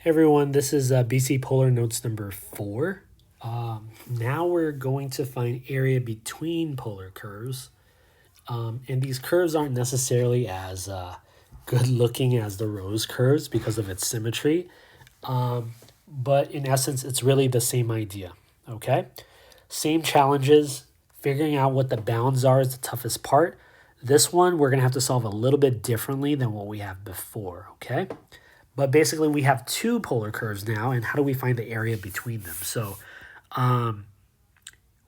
Hey everyone, this is BC Polar Notes number 4. Now we're going to find area between polar curves. And these curves aren't necessarily as good looking as the rose curves because of its symmetry. But in essence, it's really the same idea. Okay? Same challenges. Figuring out what the bounds are is the toughest part. This one, we're going to have to solve a little bit differently than what we have before. Okay? But basically, we have two polar curves now, and how do we find the area between them? So,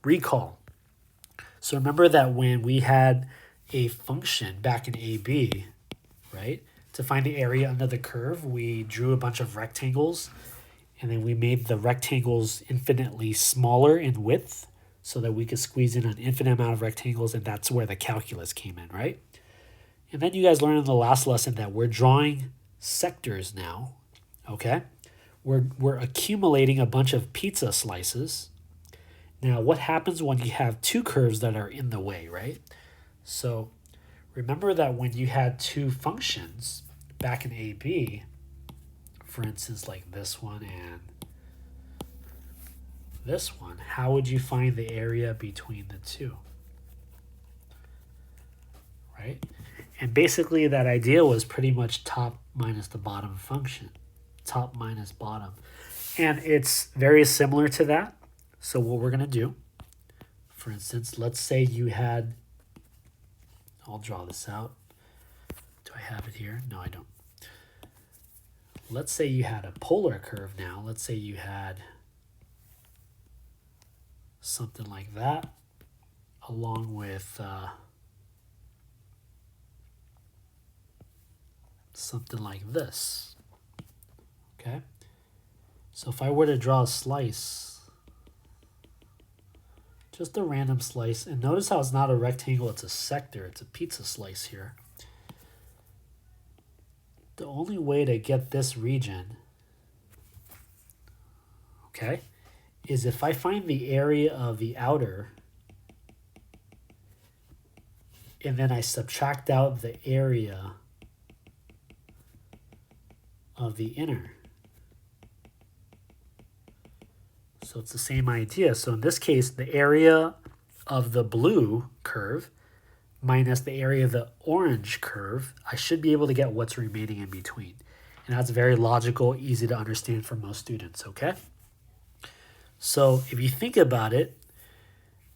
recall. So remember that when we had a function back in AB, right? To find the area under the curve, we drew a bunch of rectangles, and then we made the rectangles infinitely smaller in width so that we could squeeze in an infinite amount of rectangles, and that's where the calculus came in, right? And then you guys learned in the last lesson that we're drawing sectors now, okay? We're accumulating a bunch of pizza slices. Now, what happens when you have two curves that are in the way, right? So remember that when you had two functions back in AB, for instance, like this one and this one, how would you find the area between the two? Right? And basically that idea was pretty much top minus the bottom function. Top minus bottom. And it's very similar to that. So what we're going to do, for instance, let's say you had, I'll draw this out. Do I have it here? No, I don't. Let's say you had a polar curve now. Let's say you had something like that along with something like this. Okay? So if I were to draw a slice, just a random slice, and notice how it's not a rectangle, it's a sector, it's a pizza slice here. The only way to get this region, okay, is if I find the area of the outer and then I subtract out the area of the inner. So it's the same idea. So in this case, the area of the blue curve minus the area of the orange curve, I should be able to get what's remaining in between. And that's very logical, easy to understand for most students, okay? So if you think about it,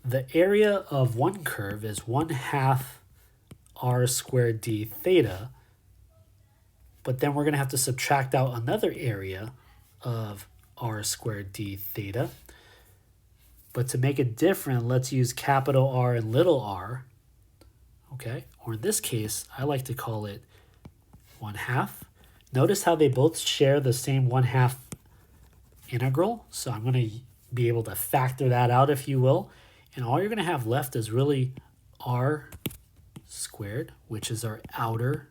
the area of one curve is 1/2 r squared d theta, but then we're going to have to subtract out another area of r squared d theta. But to make it different, let's use capital R and little r, okay? Or in this case, I like to call it 1/2. Notice how they both share the same 1/2 integral. So I'm going to be able to factor that out, if you will. And all you're going to have left is really r squared, which is our outer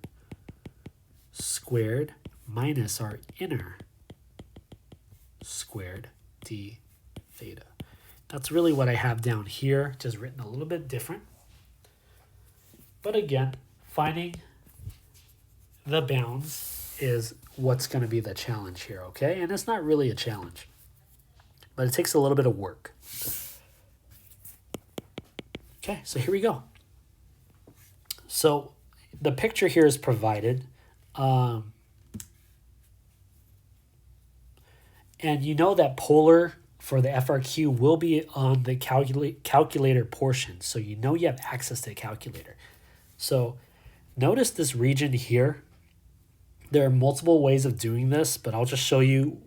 squared minus our inner squared d theta. That's really what I have down here, just written a little bit different. But again, finding the bounds is what's going to be the challenge here, okay? And it's not really a challenge, but it takes a little bit of work. Okay, so here we go. So the picture here is provided. And you know that polar for the FRQ will be on the calculator portion. So you know you have access to a calculator. So notice this region here. There are multiple ways of doing this, but I'll just show you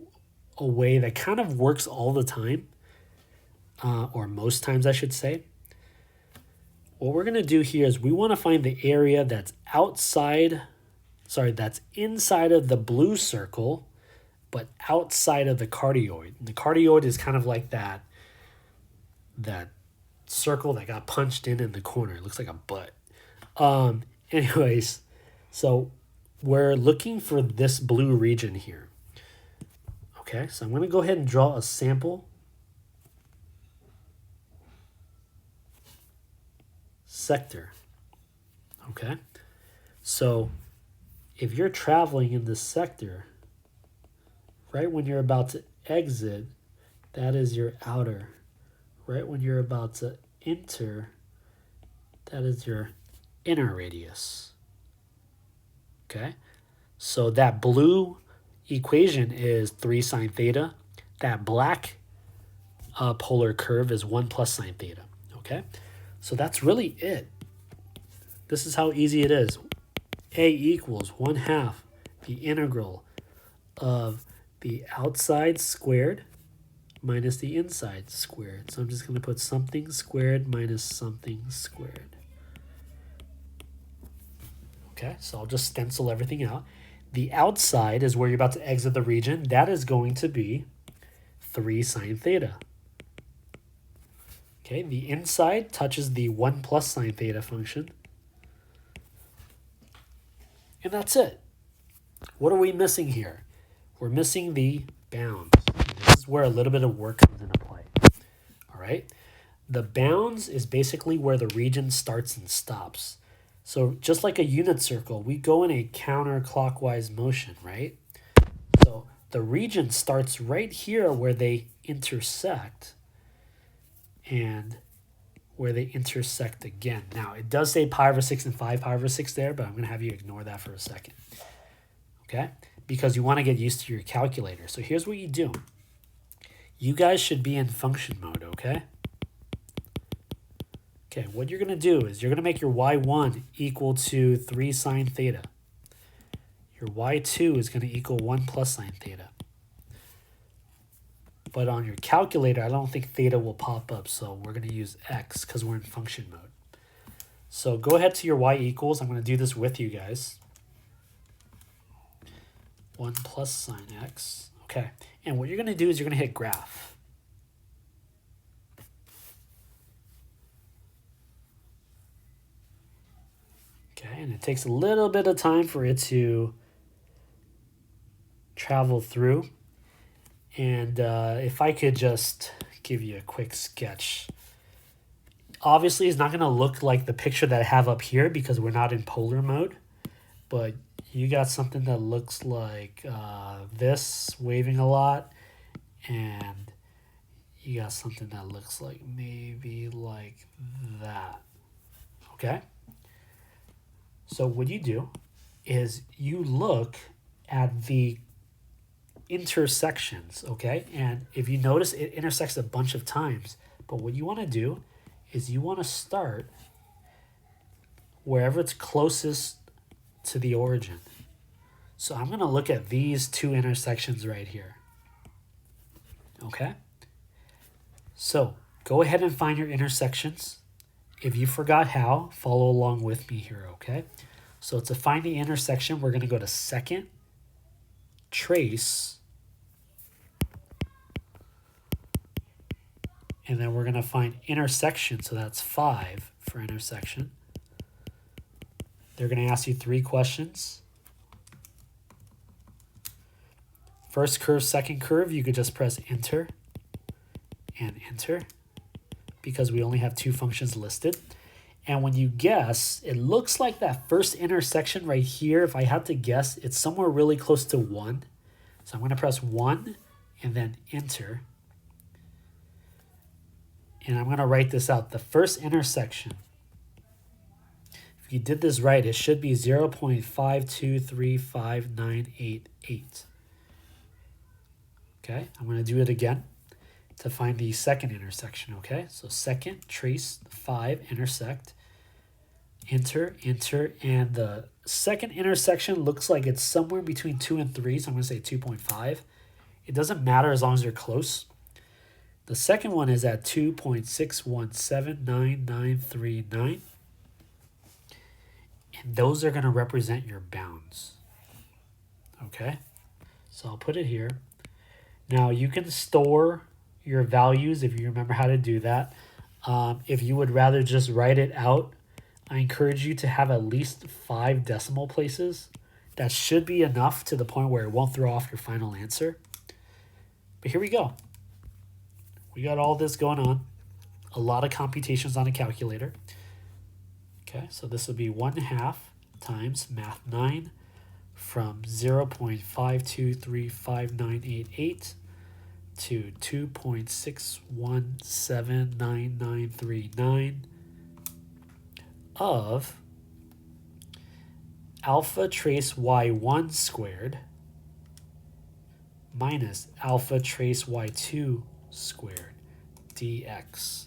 a way that kind of works all the time, or most times I should say. What we're going to do here is we want to find the area that's that's inside of the blue circle, but outside of the cardioid. And the cardioid is kind of like that circle that got punched in the corner. It looks like a butt. Anyways, so we're looking for this blue region here. Okay, so I'm going to go ahead and draw a sample sector. Okay, so if you're traveling in this sector, right when you're about to exit, that is your outer. Right when you're about to enter, that is your inner radius. Okay? So that blue equation is 3 sine theta. That black polar curve is 1 plus sine theta. Okay? So that's really it. This is how easy it is. A equals 1/2 the integral of the outside squared minus the inside squared. So I'm just going to put something squared minus something squared. Okay, so I'll just stencil everything out. The outside is where you're about to exit the region. That is going to be 3 sine theta. Okay, the inside touches the 1 plus sine theta function. And that's it. What are we missing here? We're missing the bounds. This is where a little bit of work comes into play. All right? The bounds is basically where the region starts and stops. So just like a unit circle, we go in a counterclockwise motion, right? So the region starts right here where they intersect and where they intersect again. Now, it does say pi over 6 and 5 pi over 6 there, but I'm going to have you ignore that for a second. Okay? Because you want to get used to your calculator. So here's what you do. You guys should be in function mode, okay? Okay, what you're going to do is you're going to make your y1 equal to 3 sine theta. Your y2 is going to equal 1 plus sine theta. But on your calculator, I don't think theta will pop up, so we're going to use x because we're in function mode. So go ahead to your y equals. I'm going to do this with you guys. 1 plus sine x. Okay, and what you're going to do is you're going to hit graph. Okay, and it takes a little bit of time for it to travel through. And if I could just give you a quick sketch. Obviously, it's not going to look like the picture that I have up here because we're not in polar mode. But you got something that looks like this, waving a lot. And you got something that looks like maybe like that. Okay? So what you do is you look at the intersections, okay? And if you notice, it intersects a bunch of times. But what you want to do is you want to start wherever it's closest to the origin. So I'm going to look at these two intersections right here. Okay? So go ahead and find your intersections. If you forgot how, follow along with me here, okay? So to find the intersection, we're going to go to second, trace, and then we're going to find intersection, so that's 5 for intersection. They're going to ask you 3 questions. First curve, second curve, you could just press enter and enter because we only have 2 functions listed. And when you guess, it looks like that first intersection right here, if I had to guess, it's somewhere really close to 1. So I'm going to press 1 and then enter. And I'm going to write this out. The first intersection, if you did this right, it should be 0.5235988. Okay, I'm going to do it again to find the second intersection, okay? So second, trace, 5, intersect, enter, enter, and the second intersection looks like it's somewhere between 2 and 3, so I'm going to say 2.5. It doesn't matter as long as you're close. The second one is at 2.6179939, and those are going to represent your bounds, okay? So I'll put it here. Now you can store your values if you remember how to do that. If you would rather just write it out, I encourage you to have at least 5 decimal places. That should be enough to the point where it won't throw off your final answer. But here we go. We got all this going on. A lot of computations on a calculator. Okay, so this will be 1/2 times math 9 from 0.52359888 to 2.6179939 of alpha trace y1 squared minus alpha trace y2 squared dx.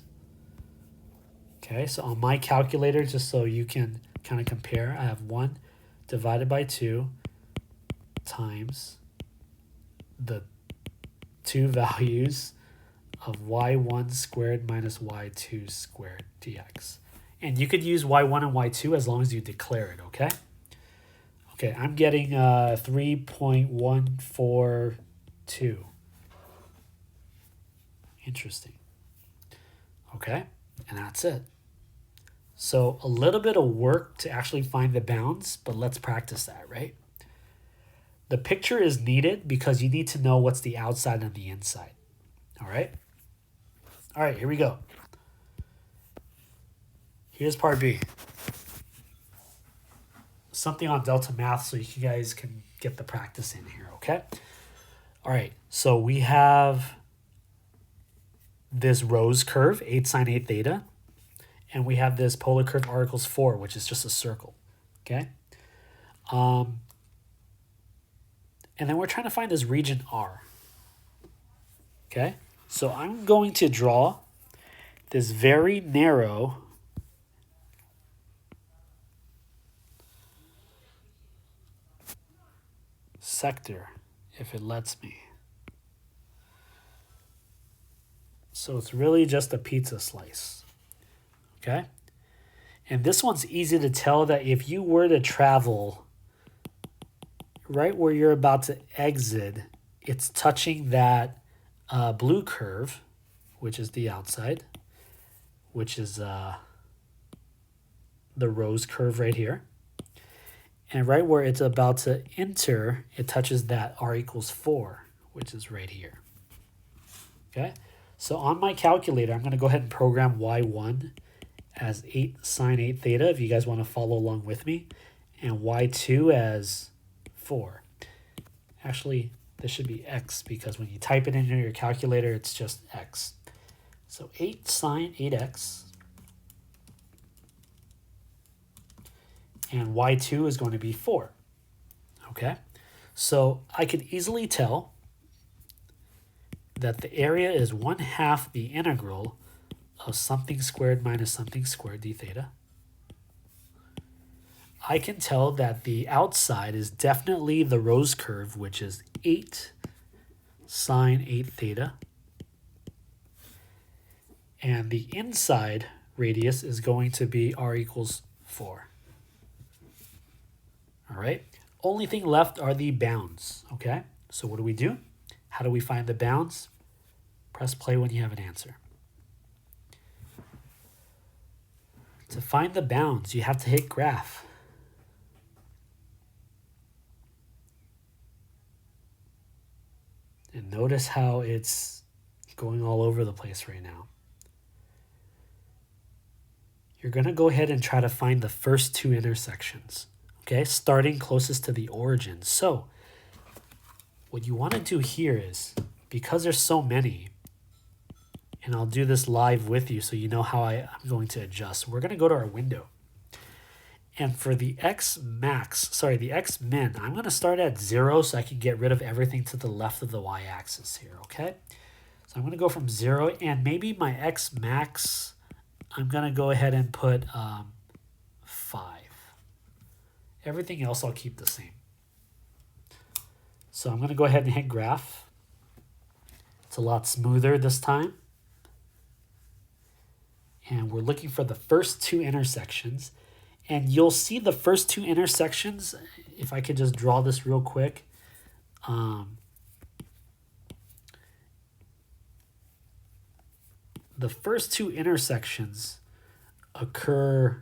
Okay, so on my calculator, just so you can kind of compare, I have 1 divided by 2 times the two values of y1 squared minus y2 squared dx. And you could use y1 and y2 as long as you declare it, okay? Okay, I'm getting 3.142. Interesting. Okay, and that's it. So a little bit of work to actually find the bounds, but let's practice that, right? The picture is needed because you need to know what's the outside and the inside. All right? All right, here we go. Here's part B. Something on Delta Math so you guys can get the practice in here, okay? All right, so we have this rose curve, 8 sine 8 theta, and we have this polar curve r equals 4, which is just a circle, okay? And then we're trying to find this region R, okay? So I'm going to draw this very narrow sector, if it lets me. So it's really just a pizza slice, okay? And this one's easy to tell that if you were to travel right where you're about to exit, it's touching that blue curve, which is the outside, which is the rose curve right here. And right where it's about to enter, it touches that r equals 4, which is right here. Okay? So on my calculator, I'm going to go ahead and program y1 as 8 sine 8 theta, if you guys want to follow along with me, and y2 as 4. Actually, this should be x because when you type it into your calculator, it's just x. So 8 sine 8x, and y2 is going to be 4. Okay? So I could easily tell that the area is 1/2 the integral of something squared minus something squared d theta. I can tell that the outside is definitely the rose curve, which is 8 sine 8 theta. And the inside radius is going to be r equals 4. All right. Only thing left are the bounds. Okay. So what do? How do we find the bounds? Press play when you have an answer. To find the bounds, you have to hit graph. And notice how it's going all over the place right now. You're going to go ahead and try to find the first two intersections, okay, starting closest to the origin. So what you want to do here is, because there's so many, and I'll do this live with you so you know how I'm going to adjust. We're going to go to our window. And for the x min, I'm going to start at 0 so I can get rid of everything to the left of the y-axis here, okay? So I'm going to go from 0, and maybe my x max, I'm going to go ahead and put 5. Everything else I'll keep the same. So I'm going to go ahead and hit graph. It's a lot smoother this time. And we're looking for the first two intersections. And you'll see the first two intersections, if I could just draw this real quick. The first two intersections occur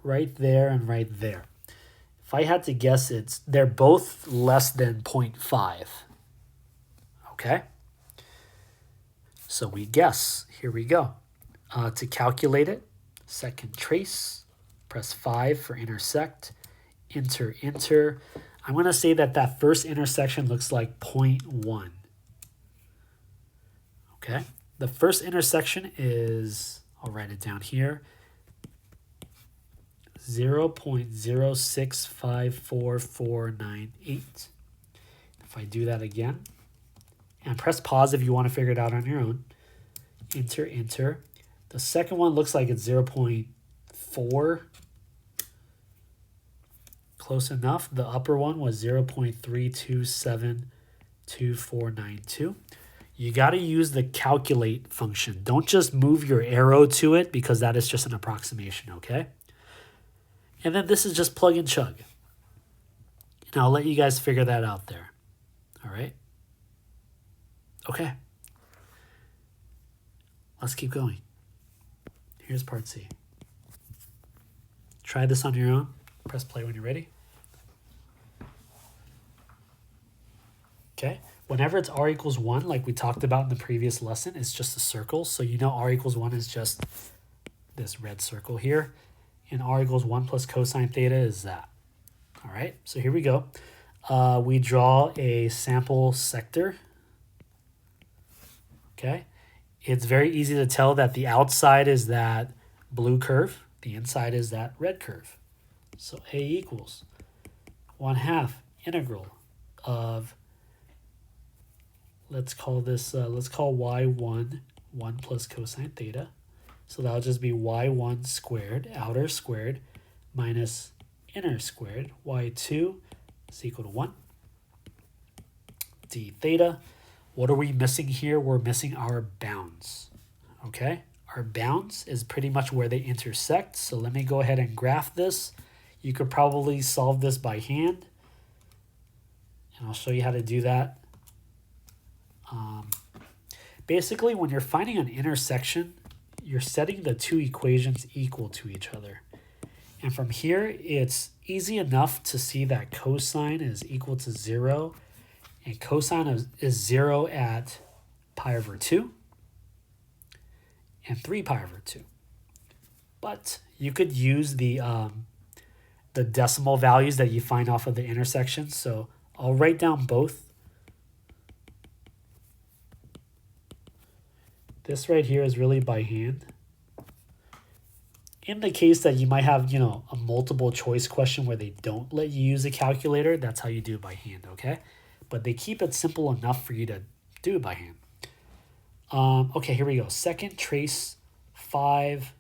right there and right there. If I had to guess, they're both less than 0.5. Okay? So we guess. Here we go. To calculate it, second trace, press 5 for intersect, enter, enter. I'm going to say that that first intersection looks like 0.1. Okay, the first intersection is, I'll write it down here, 0.0654498. If I do that again, and press pause if you want to figure it out on your own, enter, enter. The second one looks like it's 0.4. Close enough. The upper one was 0.3272492. You got to use the calculate function. Don't just move your arrow to it because that is just an approximation, okay? And then this is just plug and chug. And I'll let you guys figure that out there. All right? Okay. Let's keep going. Here's part C. Try this on your own. Press play when you're ready. Okay. Whenever it's r equals 1, like we talked about in the previous lesson, it's just a circle. So you know r equals 1 is just this red circle here. And r equals 1 plus cosine theta is that. All right. So here we go. We draw a sample sector. Okay. It's very easy to tell that the outside is that blue curve. The inside is that red curve. So A equals 1/2 integral of, let's call this, let's call y1 1 plus cosine theta. So that'll just be y1 squared, outer squared, minus inner squared, y2 is equal to 1. d theta. What are we missing here? We're missing our bounds, okay? Our bounds is pretty much where they intersect. So let me go ahead and graph this. You could probably solve this by hand, and I'll show you how to do that. Basically, when you're finding an intersection, you're setting the two equations equal to each other. And from here, it's easy enough to see that cosine is equal to 0, and cosine is 0 at pi over 2 and 3 pi over 2. But you could use the decimal values that you find off of the intersection. So I'll write down both. This right here is really by hand. In the case that you might have, a multiple choice question where they don't let you use a calculator, that's how you do it by hand, okay? But they keep it simple enough for you to do it by hand. Okay, here we go. Second, trace 5,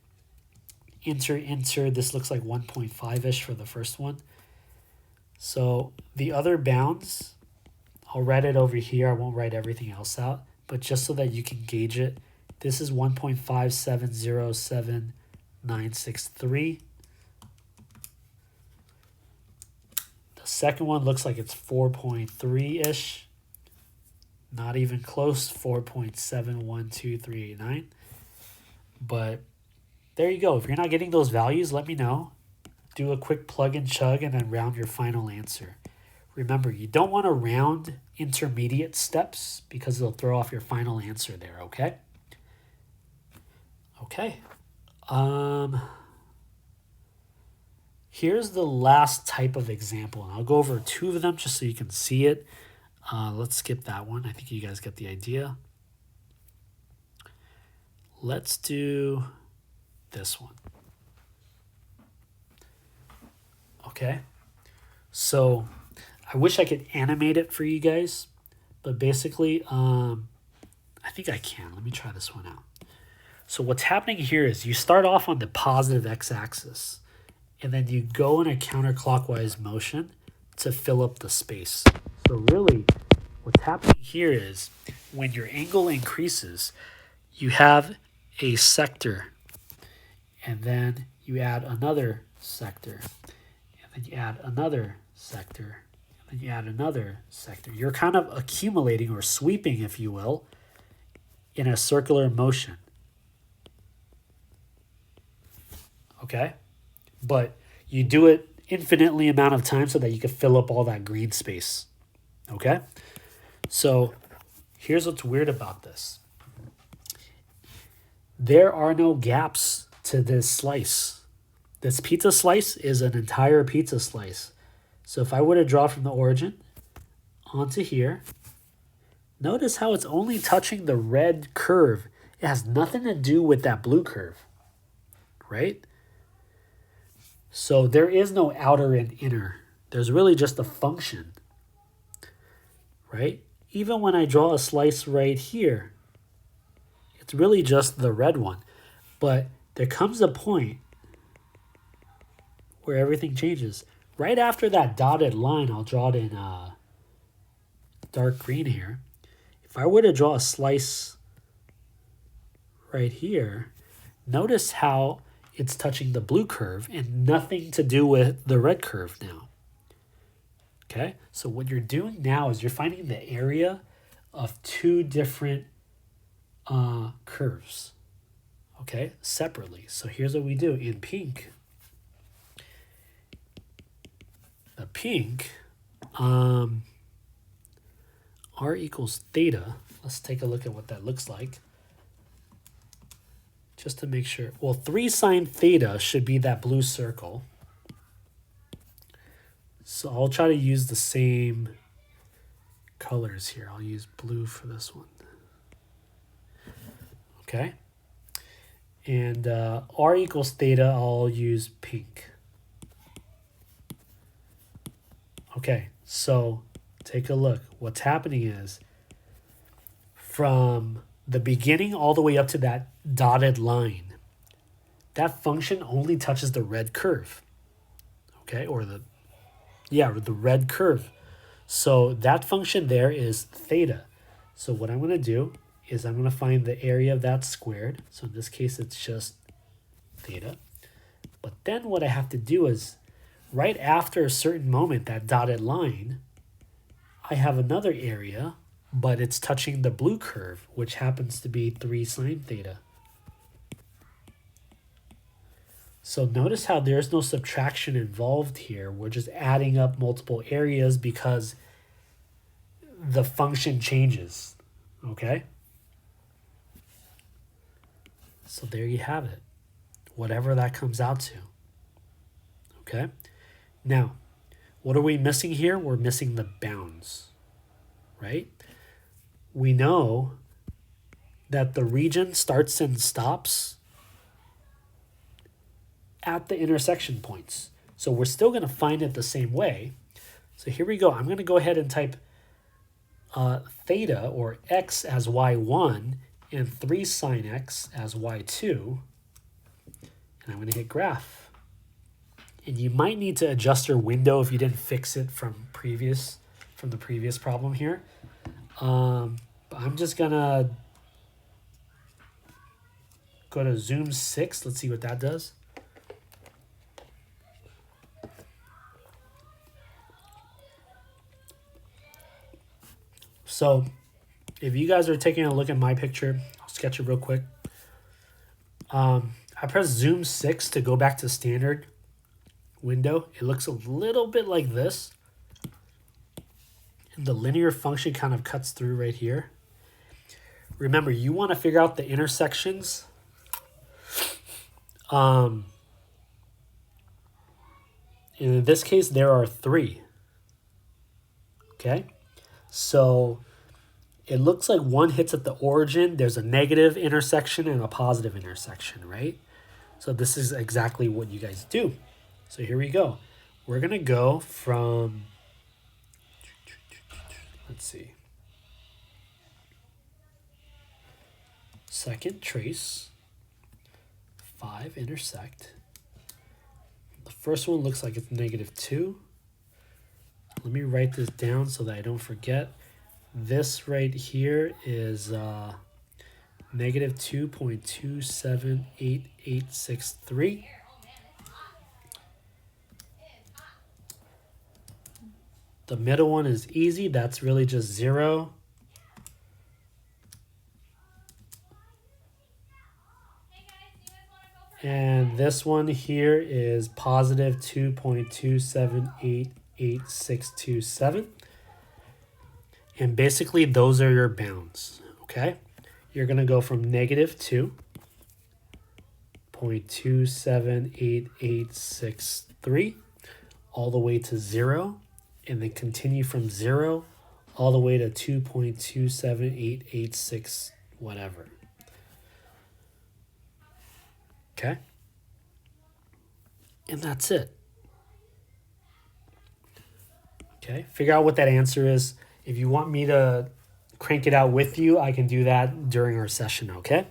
enter. This looks like 1.5-ish for the first one. So the other bounds, I'll write it over here. I won't write everything else out, but just so that you can gauge it, this is 1.5707,963. The second one looks like it's 4.3-ish. Not even close, 4.712389. But there you go. If you're not getting those values, let me know. Do a quick plug and chug and then round your final answer. Remember, you don't want to round intermediate steps because it'll throw off your final answer there, okay? Okay. Here's the last type of example, and I'll go over 2 of them just so you can see it. Let's skip that one. I think you guys get the idea. Let's do this one. Okay. So I wish I could animate it for you guys, but basically, I think I can. Let me try this one out. So what's happening here is you start off on the positive x-axis, and then you go in a counterclockwise motion to fill up the space. So really, what's happening here is when your angle increases, you have a sector, and then you add another sector, and then you add another sector, and then you add another sector. You're kind of accumulating or sweeping, if you will, in a circular motion. Okay? But you do it infinitely amount of time so that you can fill up all that green space. Okay? So here's what's weird about this. There are no gaps to this slice. This pizza slice is an entire pizza slice. So if I were to draw from the origin onto here, notice how it's only touching the red curve. It has nothing to do with that blue curve, right? So there is no outer and inner. There's really just a function, right? Even when I draw a slice right here, it's really just the red one. But there comes a point where everything changes. Right after that dotted line, I'll draw it in dark green here. If I were to draw a slice right here, notice how it's touching the blue curve and nothing to do with the red curve now. Okay, so what you're doing now is you're finding the area of two different curves, okay, separately. So here's what we do in pink. The pink, r equals theta. Let's take a look at what that looks like. Just to make sure. Well, 3 sine theta should be that blue circle. So I'll try to use the same colors here. I'll use blue for this one. Okay. And r equals theta, I'll use pink. Okay, so take a look. What's happening is from the beginning all the way up to that dotted line, that function only touches the red curve. Okay, or the red curve. So that function there is theta. So what I'm going to do is I'm going to find the area of that squared. So in this case, it's just theta. But then what I have to do is right after a certain moment, that dotted line, I have another area, but it's touching the blue curve, which happens to be 3 sine theta. So notice how there's no subtraction involved here. We're just adding up multiple areas because the function changes, okay? So there you have it, whatever that comes out to, okay? Now, what are we missing here? We're missing the bounds, right? We know that the region starts and stops at the intersection points. So we're still going to find it the same way. So here we go. I'm going to go ahead and type theta, or x, as y1 and 3 sine x as y2. And I'm going to hit graph. And you might need to adjust your window if you didn't fix it from the previous problem here. But I'm just going to go to zoom 6. Let's see what that does. So if you guys are taking a look at my picture, I'll sketch it real quick. I press zoom 6 to go back to standard window. It looks a little bit like this. And the linear function kind of cuts through right here. Remember, you want to figure out the intersections. In this case, there are 3. Okay? So it looks like one hits at the origin. There's a negative intersection and a positive intersection, right? So this is exactly what you guys do. So here we go. We're going to go from, let's see, second trace, 5 intersect. The first one looks like it's -2. Let me write this down so that I don't forget. This right here is -2.278863. The middle one is easy. That's really just 0. And this one here is positive 2.2788627. And basically those are your bounds, okay? You're going to go from -2.2788663 all the way to 0, and then continue from 0 all the way to 2.27886 whatever. Okay? And that's it. Okay, figure out what that answer is. If you want me to crank it out with you, I can do that during our session, okay?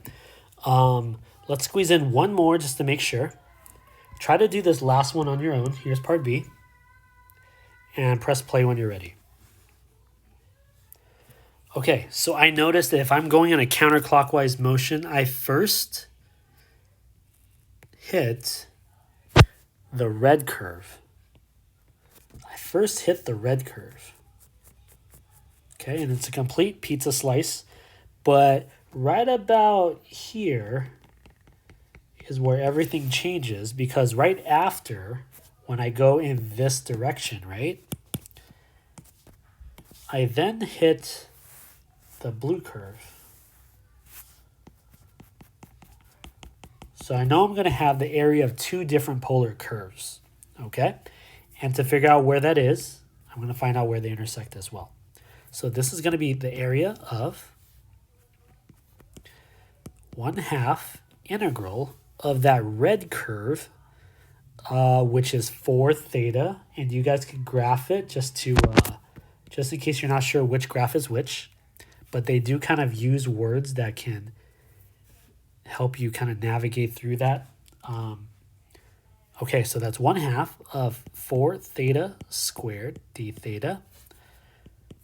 Let's squeeze in one more just to make sure. Try to do this last one on your own. Here's part B. And press play when you're ready. Okay, so I noticed that if I'm going in a counterclockwise motion, I first hit the red curve. Okay, and it's a complete pizza slice, but right about here is where everything changes, because right after, when I go in this direction, right, I then hit the blue curve. So I know I'm going to have the area of two different polar curves, okay? And to figure out where that is, I'm going to find out where they intersect as well. So this is going to be the area of 1/2 integral of that red curve, which is 4 theta. And you guys can graph it just in case you're not sure which graph is which. But they do kind of use words that can help you kind of navigate through that. Okay, so that's 1/2 of 4 theta squared d theta,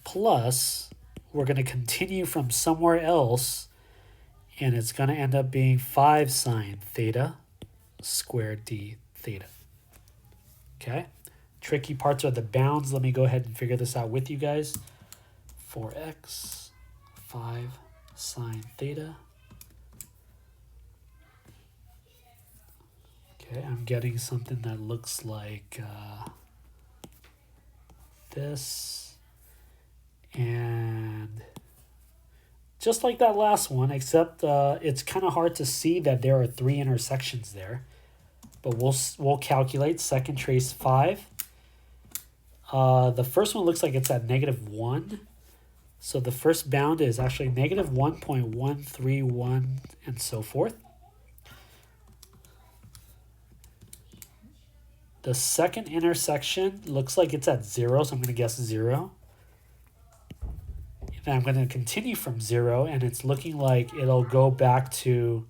plus we're going to continue from somewhere else, and it's going to end up being 5 sine theta squared d theta. Okay, tricky parts are the bounds. Let me go ahead and figure this out with you guys. 4x, 5 sine theta. Okay, I'm getting something that looks like this. And just like that last one, except it's kind of hard to see that there are 3 intersections there. But we'll calculate. Second trace 5. The first one looks like it's at -1. So the first bound is actually -1.131 and so forth. The second intersection looks like it's at 0, so I'm going to guess 0. And I'm going to continue from 0, and it's looking like it'll go back to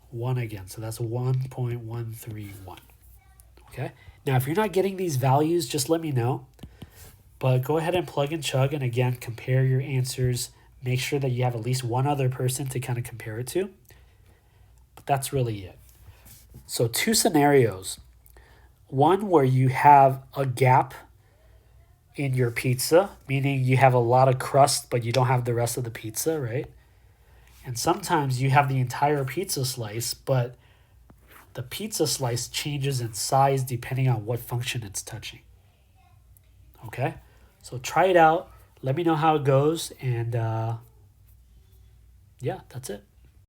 1 again. So that's 1.131. Okay. Now, if you're not getting these values, just let me know. But go ahead and plug and chug, and again, compare your answers. Make sure that you have at least one other person to kind of compare it to. But that's really it. So 2 scenarios. One where you have a gap in your pizza, meaning you have a lot of crust, but you don't have the rest of the pizza, right? And sometimes you have the entire pizza slice, but the pizza slice changes in size depending on what function it's touching. Okay? So try it out. Let me know how it goes. And yeah, that's it.